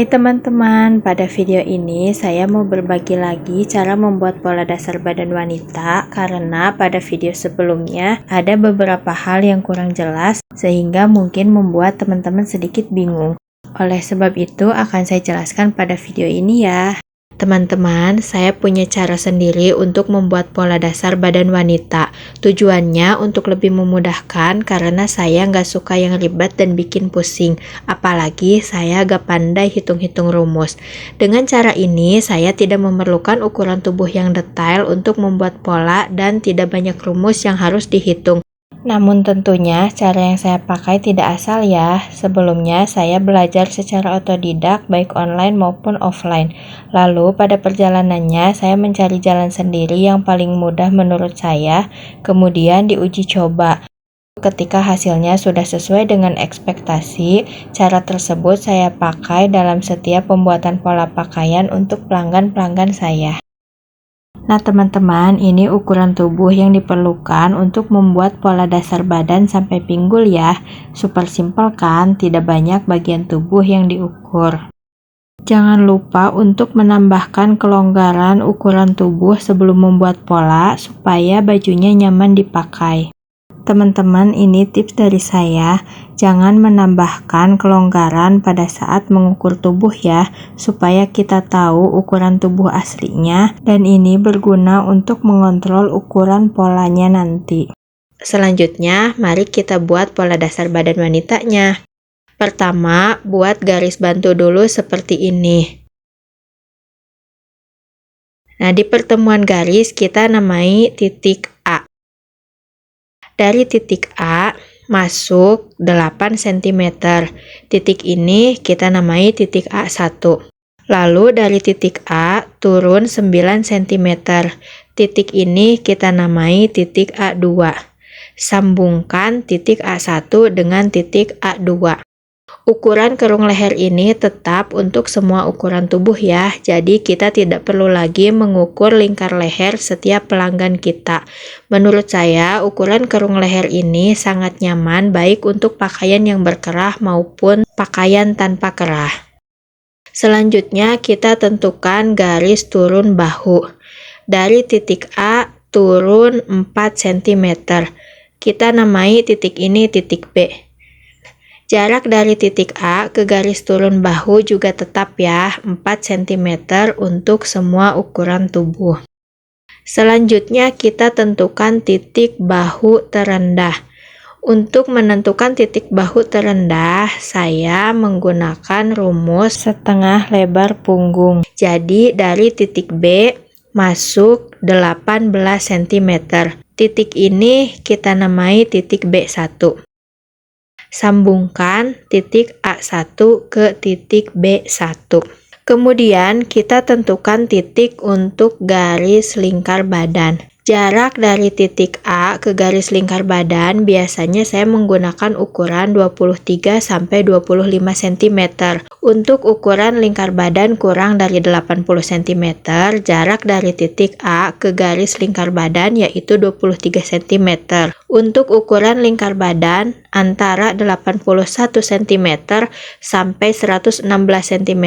Hai teman-teman, pada video ini saya mau berbagi lagi cara membuat pola dasar badan wanita karena pada video sebelumnya ada beberapa hal yang kurang jelas sehingga mungkin membuat teman-teman sedikit bingung. Oleh sebab itu akan saya jelaskan pada video ini ya. Teman-teman, saya punya cara sendiri untuk membuat pola dasar badan wanita. Tujuannya untuk lebih memudahkan karena saya nggak suka yang ribet dan bikin pusing. Apalagi saya agak pandai hitung-hitung rumus. Dengan cara ini, saya tidak memerlukan ukuran tubuh yang detail untuk membuat pola dan tidak banyak rumus yang harus dihitung. Namun tentunya cara yang saya pakai tidak asal ya. Sebelumnya saya belajar secara otodidak baik online maupun offline. Lalu pada perjalanannya saya mencari jalan sendiri yang paling mudah menurut saya, kemudian diuji coba. Ketika hasilnya sudah sesuai dengan ekspektasi, cara tersebut saya pakai dalam setiap pembuatan pola pakaian untuk pelanggan-pelanggan saya. Nah teman-teman, ini ukuran tubuh yang diperlukan untuk membuat pola dasar badan sampai pinggul ya. Super simpel kan, tidak banyak bagian tubuh yang diukur. Jangan lupa untuk menambahkan kelonggaran ukuran tubuh sebelum membuat pola supaya bajunya nyaman dipakai. Teman-teman, ini tips dari saya, jangan menambahkan kelonggaran pada saat mengukur tubuh ya, supaya kita tahu ukuran tubuh aslinya, dan ini berguna untuk mengontrol ukuran polanya nanti. Selanjutnya, mari kita buat pola dasar badan wanitanya. Pertama, buat garis bantu dulu seperti ini. Nah, di pertemuan garis kita namai titik A. Dari titik A masuk 8 cm. Titik ini kita namai titik A1. Lalu dari titik A turun 9 cm. Titik ini kita namai titik A2. Sambungkan titik A1 dengan titik A2. Ukuran kerung leher ini tetap untuk semua ukuran tubuh ya, jadi kita tidak perlu lagi mengukur lingkar leher setiap pelanggan kita. Menurut saya, ukuran kerung leher ini sangat nyaman baik untuk pakaian yang berkerah maupun pakaian tanpa kerah. Selanjutnya kita tentukan garis turun bahu. Dari titik A turun 4 cm. Kita namai titik ini titik B. Jarak dari titik A ke garis turun bahu juga tetap ya, 4 cm untuk semua ukuran tubuh. Selanjutnya kita tentukan titik bahu terendah. Untuk menentukan titik bahu terendah, saya menggunakan rumus setengah lebar punggung. Jadi dari titik B masuk 18 cm. Titik ini kita namai titik B1. Sambungkan titik A1 ke titik B1. Kemudian kita tentukan titik untuk garis lingkar badan. Jarak dari titik A ke garis lingkar badan biasanya saya menggunakan ukuran 23-25 cm. Untuk ukuran lingkar badan kurang dari 80 cm, jarak dari titik A ke garis lingkar badan yaitu 23 cm. Untuk ukuran lingkar badan antara 81 cm sampai 116 cm,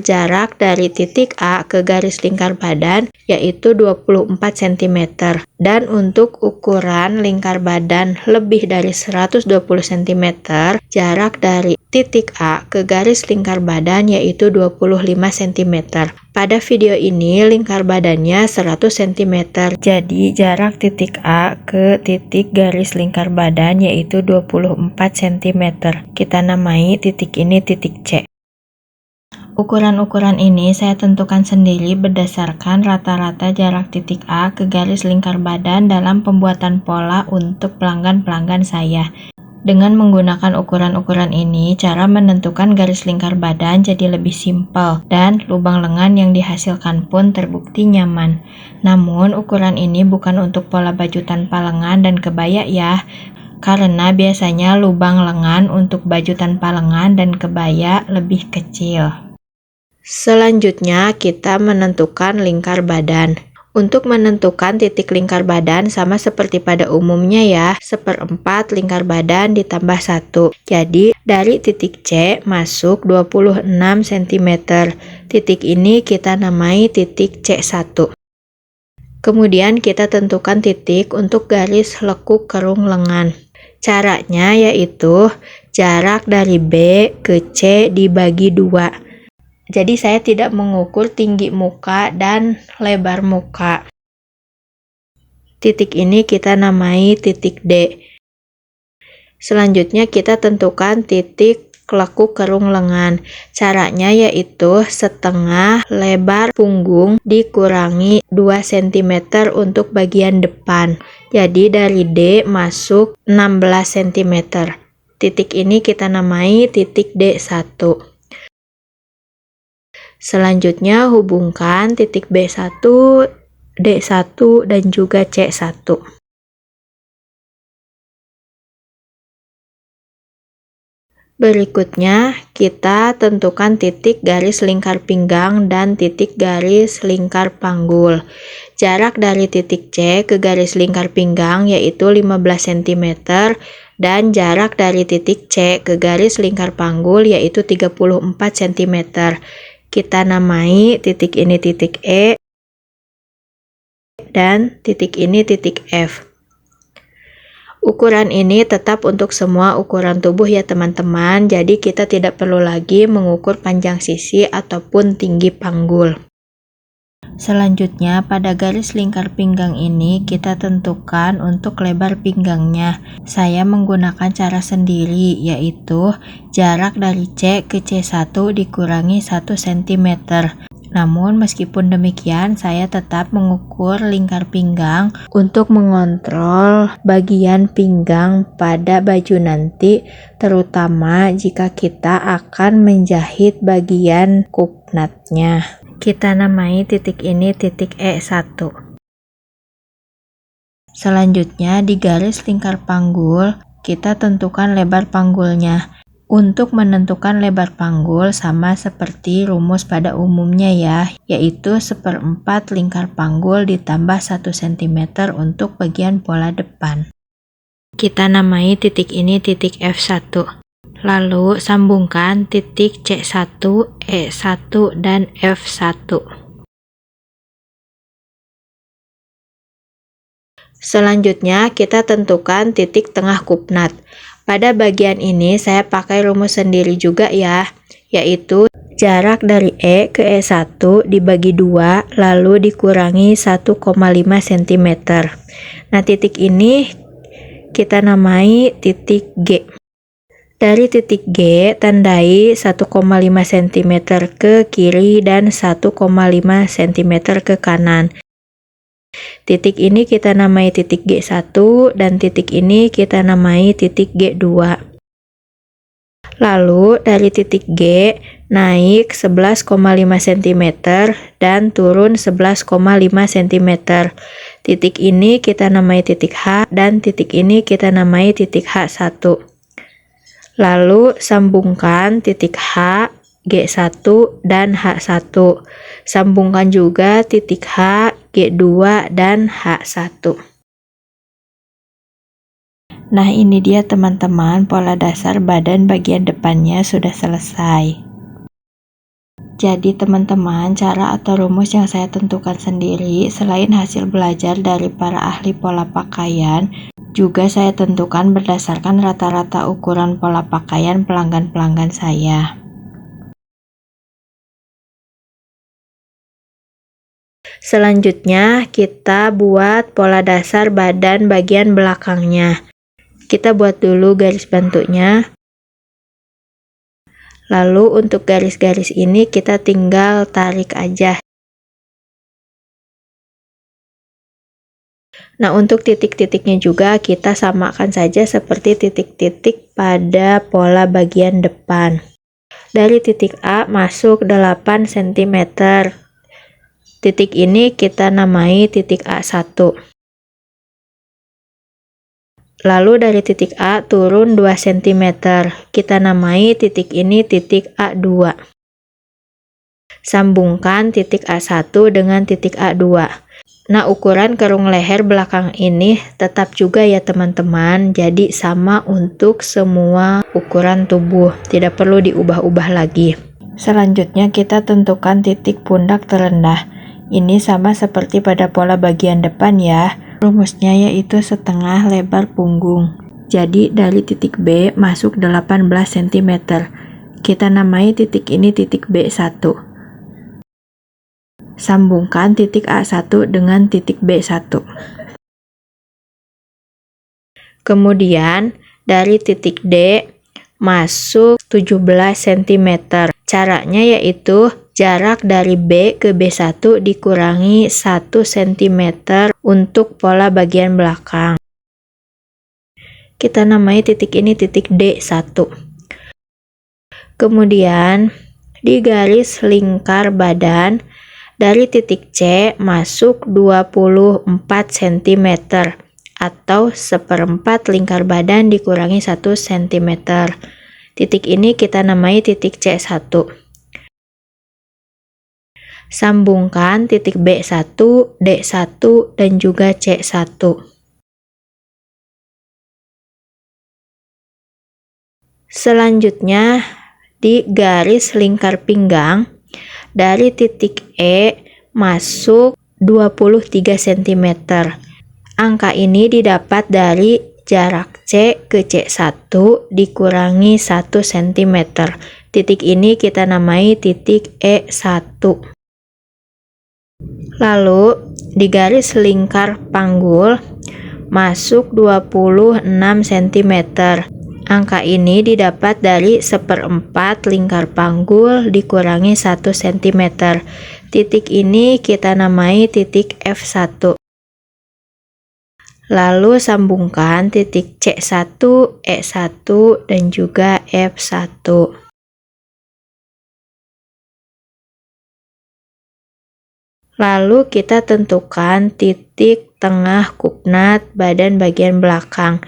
jarak dari titik A ke garis lingkar badan yaitu 24 cm. Dan untuk ukuran lingkar badan lebih dari 120 cm, jarak dari titik A ke garis lingkar badan yaitu 25 cm. Pada video ini lingkar badannya 100 cm, jadi jarak titik A ke titik garis lingkar badan yaitu 24 cm. Kita namai titik ini titik C. Ukuran-ukuran ini saya tentukan sendiri berdasarkan rata-rata jarak titik A ke garis lingkar badan dalam pembuatan pola untuk pelanggan-pelanggan saya. Dengan menggunakan ukuran-ukuran ini, cara menentukan garis lingkar badan jadi lebih simpel dan lubang lengan yang dihasilkan pun terbukti nyaman. Namun, ukuran ini bukan untuk pola baju tanpa lengan dan kebaya ya, karena biasanya lubang lengan untuk baju tanpa lengan dan kebaya lebih kecil. Selanjutnya kita menentukan lingkar badan. Untuk menentukan titik lingkar badan sama seperti pada umumnya ya, 1/4 lingkar badan ditambah 1. Jadi dari titik C masuk 26 cm. Titik ini kita namai titik C1. Kemudian kita tentukan titik untuk garis lekuk kerung lengan. Caranya yaitu jarak dari B ke C dibagi 2. Jadi saya tidak mengukur tinggi muka dan lebar muka. Titik ini kita namai titik D. Selanjutnya kita tentukan titik lekuk kerung lengan. Caranya yaitu setengah lebar punggung dikurangi 2 cm untuk bagian depan. Jadi dari D masuk 16 cm. Titik ini kita namai titik D1. Selanjutnya hubungkan titik B1, D1, dan juga C1. Berikutnya, kita tentukan titik garis lingkar pinggang dan titik garis lingkar panggul. Jarak dari titik C ke garis lingkar pinggang yaitu 15 cm dan jarak dari titik C ke garis lingkar panggul yaitu 34 cm. Kita namai titik ini titik E dan titik ini titik F. Ukuran ini tetap untuk semua ukuran tubuh ya teman-teman, jadi kita tidak perlu lagi mengukur panjang sisi ataupun tinggi panggul. Selanjutnya pada garis lingkar pinggang ini kita tentukan untuk lebar pinggangnya. Saya menggunakan cara sendiri yaitu jarak dari C ke C1 dikurangi 1 cm. Namun meskipun demikian saya tetap mengukur lingkar pinggang untuk mengontrol bagian pinggang pada baju nanti, terutama jika kita akan menjahit bagian kupnatnya. Kita namai titik ini titik E1. Selanjutnya di garis lingkar panggul kita tentukan lebar panggulnya. Untuk menentukan lebar panggul sama seperti rumus pada umumnya ya, yaitu 1/4 lingkar panggul ditambah 1 cm untuk bagian pola depan. Kita namai titik ini titik F1. Lalu sambungkan titik C1, E1, dan F1. Selanjutnya kita tentukan titik tengah kupnat. Pada bagian ini saya pakai rumus sendiri juga ya, yaitu jarak dari E ke E1 dibagi 2 lalu dikurangi 1,5 cm. Nah titik ini kita namai titik G. Dari titik G, tandai 1,5 cm ke kiri dan 1,5 cm ke kanan. Titik ini kita namai titik G1 dan titik ini kita namai titik G2. Lalu dari titik G naik 11,5 cm dan turun 11,5 cm. Titik ini kita namai titik H dan titik ini kita namai titik H1. Lalu sambungkan titik H, G1, dan H1. Sambungkan juga titik H, G2, dan H1. Nah ini dia teman-teman, pola dasar badan bagian depannya sudah selesai. Jadi teman-teman, cara atau rumus yang saya tentukan sendiri selain hasil belajar dari para ahli pola pakaian, juga saya tentukan berdasarkan rata-rata ukuran pola pakaian pelanggan-pelanggan saya. Selanjutnya kita buat pola dasar badan bagian belakangnya. Kita buat dulu garis bantunya. Lalu untuk garis-garis ini kita tinggal tarik aja. Nah untuk titik-titiknya juga kita samakan saja seperti titik-titik pada pola bagian depan. Dari titik A masuk 8 cm. Titik ini kita namai titik A1. Lalu dari titik A turun 2 cm. Kita namai titik ini titik A2. Sambungkan titik A1 dengan titik A2. Nah, ukuran kerung leher belakang ini tetap juga ya teman-teman, jadi sama untuk semua ukuran tubuh, tidak perlu diubah-ubah lagi. Selanjutnya kita tentukan titik pundak terendah. Ini sama seperti pada pola bagian depan ya. Rumusnya yaitu setengah lebar punggung. Jadi dari titik B masuk 18 cm. Kita namai titik ini titik B1. Sambungkan titik A1 dengan titik B1. Kemudian dari titik D masuk 17 cm. Caranya yaitu jarak dari B ke B1 dikurangi 1 cm untuk pola bagian belakang. Kita namai titik ini titik D1. Kemudian di garis lingkar badan dari titik C masuk 24 cm atau seperempat lingkar badan dikurangi 1 cm. Titik ini kita namai titik C1. Sambungkan titik B1, D1, dan juga C1. Selanjutnya di garis lingkar pinggang dari titik E masuk 23 cm. Angka ini didapat dari jarak C ke C1 dikurangi 1 cm. Titik ini kita namai titik E1. Lalu di garis lingkar panggul masuk 26 cm. Angka ini didapat dari seperempat lingkar panggul dikurangi 1 cm. Titik ini kita namai titik F1. Lalu sambungkan titik C1, E1, dan juga F1. Lalu kita tentukan titik tengah kupnat badan bagian belakang.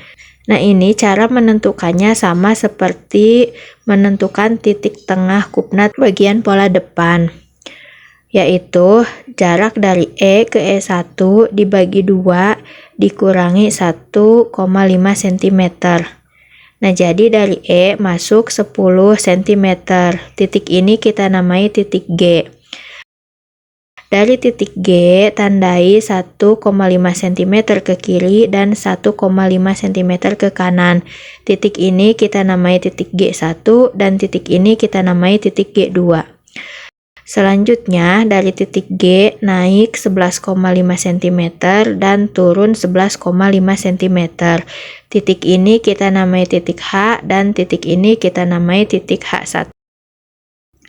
Nah, ini cara menentukannya sama seperti menentukan titik tengah kupnat bagian pola depan, yaitu jarak dari E ke E1 dibagi 2 dikurangi 1,5 cm. Nah, jadi dari E masuk 10 cm. Titik ini kita namai titik G. Dari titik G, tandai 1,5 cm ke kiri dan 1,5 cm ke kanan. Titik ini kita namai titik G1 dan titik ini kita namai titik G2. Selanjutnya, dari titik G naik 11,5 cm dan turun 11,5 cm. Titik ini kita namai titik H dan titik ini kita namai titik H1.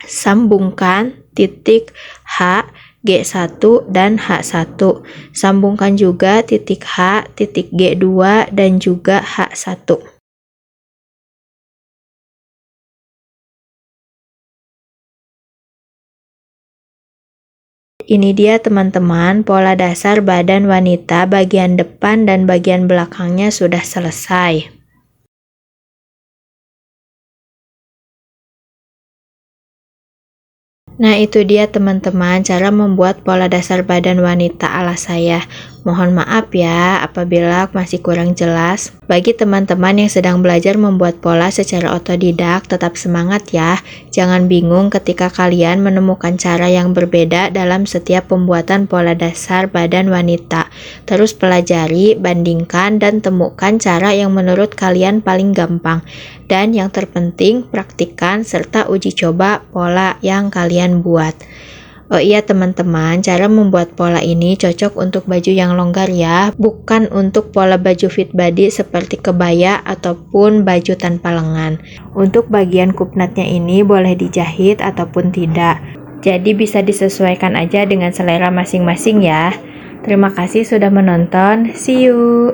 Sambungkan titik H, G1, dan H1. Sambungkan juga titik H, titik G2, dan juga H1. Ini dia teman-teman, pola dasar badan wanita bagian depan dan bagian belakangnya sudah selesai. Nah, itu dia teman-teman cara membuat pola dasar badan wanita ala saya. Mohon maaf ya apabila masih kurang jelas. Bagi teman-teman yang sedang belajar membuat pola secara otodidak, tetap semangat ya. Jangan bingung ketika kalian menemukan cara yang berbeda dalam setiap pembuatan pola dasar badan wanita. Terus pelajari, bandingkan, dan temukan cara yang menurut kalian paling gampang. Dan yang terpenting, praktikkan serta uji coba pola yang kalian buat. Oh iya teman-teman, cara membuat pola ini cocok untuk baju yang longgar ya, bukan untuk pola baju fit body seperti kebaya ataupun baju tanpa lengan. Untuk bagian kupnatnya ini boleh dijahit ataupun tidak, jadi bisa disesuaikan aja dengan selera masing-masing ya. Terima kasih sudah menonton, see you!